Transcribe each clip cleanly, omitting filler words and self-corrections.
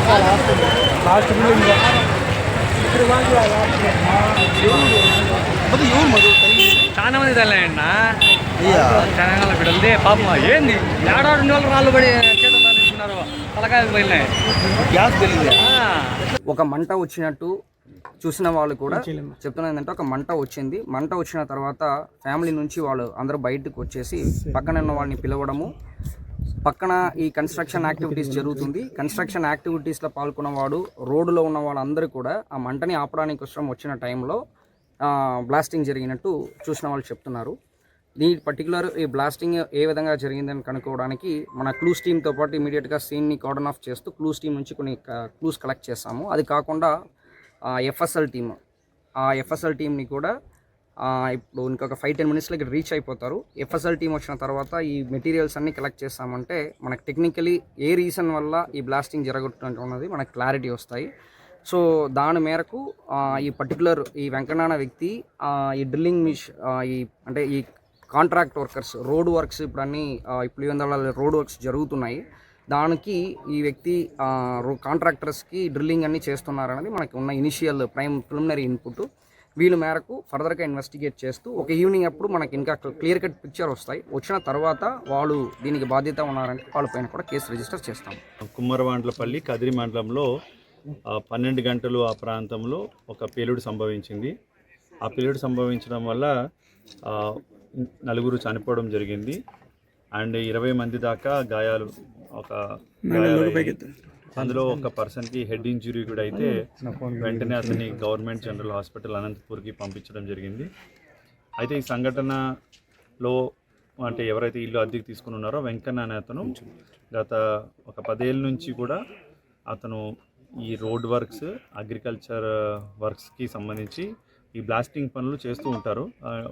Last building చాలా మంది తల్లండి తెలంగాణ బిడ్డలది పాపం ఏంది ఏడాడు వాళ్ళు రాళ్ళు పడి చేతులు తీసుకున్నారు తలకాయలు పోయినాయి గ్యాస్ పెరిగింది. ఒక మంట వచ్చినట్టు చూసిన వాళ్ళు కూడా చెప్తున్నది ఏంటంటే ఒక మంట వచ్చింది. మంట వచ్చిన తర్వాత ఫ్యామిలీ నుంచి వాళ్ళు అందరూ బయటకు వచ్చేసి పక్కన ఉన్న వాళ్ళని పిలవడము, పక్కన ఈ కన్స్ట్రక్షన్ యాక్టివిటీస్ జరుగుతుంది. కన్స్ట్రక్షన్ యాక్టివిటీస్లో పాల్గొన్నవాడు రోడ్డులో ఉన్న వాళ్ళందరూ కూడా ఆ మంటని ఆపడానికి కోసం వచ్చిన టైంలో బ్లాస్టింగ్ జరిగినట్టు చూసిన వాళ్ళు చెప్తున్నారు. ఈ పర్టికులర్ ఈ బ్లాస్టింగ్ ఏ విధంగా జరిగిందని కనుక్కోవడానికి మన క్లూస్ టీమ్తో పాటు ఇమీడియట్గా సీన్ని కార్డన్ ఆఫ్ చేస్తూ క్లూస్ టీమ్ నుంచి కొన్ని క్లూస్ కలెక్ట్ చేస్తాము. అది కాకుండా ఎఫ్ఎస్ఎల్ టీమ్, ఆ ఎఫ్ఎస్ఎల్ టీమ్ని కూడా ఇప్పుడు ఇంకొక 5-10 మినిట్స్లో ఇక్కడ రీచ్ అయిపోతారు. ఎఫ్ఎస్ఎల్ టీమ్ వచ్చిన తర్వాత ఈ మెటీరియల్స్ అన్నీ కలెక్ట్ చేస్తామంటే మనకు టెక్నికలీ ఏ రీజన్ వల్ల ఈ బ్లాస్టింగ్ జరగట్టున్నది మనకు క్లారిటీ వస్తాయి. సో దాని మేరకు ఈ పర్టికులర్ ఈ వెంకన్న వ్యక్తి ఈ డ్రిల్లింగ్ అంటే ఈ కాంట్రాక్ట్ వర్కర్స్ రోడ్ వర్క్స్ ఇప్పుడు అన్నీ ఇప్పుడు రోడ్ వర్క్స్ జరుగుతున్నాయి. దానికి ఈ వ్యక్తి కాంట్రాక్టర్స్కి డ్రిల్లింగ్ అన్నీ చేస్తున్నారనేది మనకి ఉన్న ఇనిషియల్ ప్రిలిమినరీ ఇన్పుట్. వీళ్ళ మేరకు ఫర్దర్గా ఇన్వెస్టిగేట్ చేస్తూ ఒక ఈవినింగ్ అప్పుడు మనకి ఇంకా క్లియర్ కట్ పిక్చర్ వస్తాయి. వచ్చిన తర్వాత వాళ్ళు దీనికి బాధ్యత ఉన్నారంటే వాళ్ళపైన కూడా కేసు రిజిస్టర్ చేస్తాం. కుమ్మరవాండ్లపల్లి కదిరి మండలంలో 12 గంటలు ఆ ప్రాంతంలో ఒక పేలుడు సంభవించింది. ఆ పేలుడు సంభవించడం వల్ల 4 చనిపోవడం జరిగింది అండ్ 20 మంది దాకా గాయాలు అందులో ఒక పర్సన్కి హెడ్ ఇంజురీ కూడా అయితే వెంటనే అతన్ని గవర్నమెంట్ జనరల్ హాస్పిటల్ అనంతపూర్కి పంపించడం జరిగింది. అయితే ఈ సంఘటనలో అంటే ఎవరైతే ఇల్లు అద్దెకి తీసుకుని ఉన్నారో వెంకన్న అనే అతను గత ఒక 10 ఏళ్ళ నుంచి కూడా అతను ఈ రోడ్ వర్క్స్ అగ్రికల్చర్ వర్క్స్కి సంబంధించి ఈ బ్లాస్టింగ్ పనులు చేస్తూ ఉంటారు.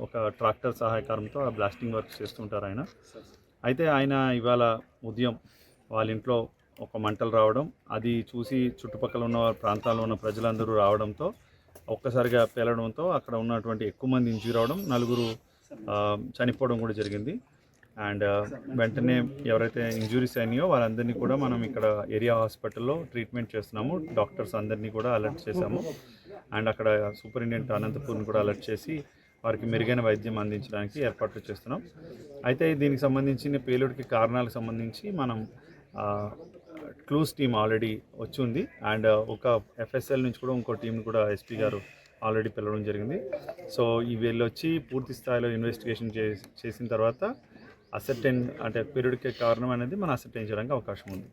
ఒక ట్రాక్టర్ సహాయకారంతో ఆ బ్లాస్టింగ్ వర్క్స్ చేస్తూ ఉంటారు ఆయన. అయితే ఆయన ఇవాళ ఉదయం వాళ్ళ ఇంట్లో ఒక మంటలు రావడం, అది చూసి చుట్టుపక్కల ఉన్న ప్రాంతాల్లో ఉన్న ప్రజలందరూ రావడంతో ఒక్కసారిగా పేలడంతో అక్కడ ఉన్నటువంటి ఎక్కువ మంది ఇంజూరీ రావడం, 4 చనిపోవడం కూడా జరిగింది. అండ్ వెంటనే ఎవరైతే ఇంజూరీస్ అయినాయో వాళ్ళందరినీ కూడా మనం ఇక్కడ ఏరియా హాస్పిటల్లో ట్రీట్మెంట్ చేస్తున్నాము. డాక్టర్స్ అందరినీ కూడా అలర్ట్ చేశాము అండ్ అక్కడ సూపరింటెండెంట్ అనంతపూర్ని కూడా అలర్ట్ చేసి వారికి మెరుగైన వైద్యం అందించడానికి ఏర్పాట్లు చేస్తున్నాం. అయితే దీనికి సంబంధించిన పేలుడికి కారణాలకు సంబంధించి మనం క్లూస్ టీమ్ ఆల్రెడీ వచ్చింది అండ్ ఒక ఎఫ్ఎస్ఎల్ నుంచి కూడా ఇంకో టీంని కూడా ఎస్పీ గారు ఆల్రెడీ పిలవడం జరిగింది. సో ఈ వీళ్ళు వచ్చి పూర్తి స్థాయిలో ఇన్వెస్టిగేషన్ చేసిన తర్వాత అసర్టైన్ అంటే పేలుడికి కారణం అనేది మనం అసర్టైన్ చేయడానికి అవకాశం ఉంది.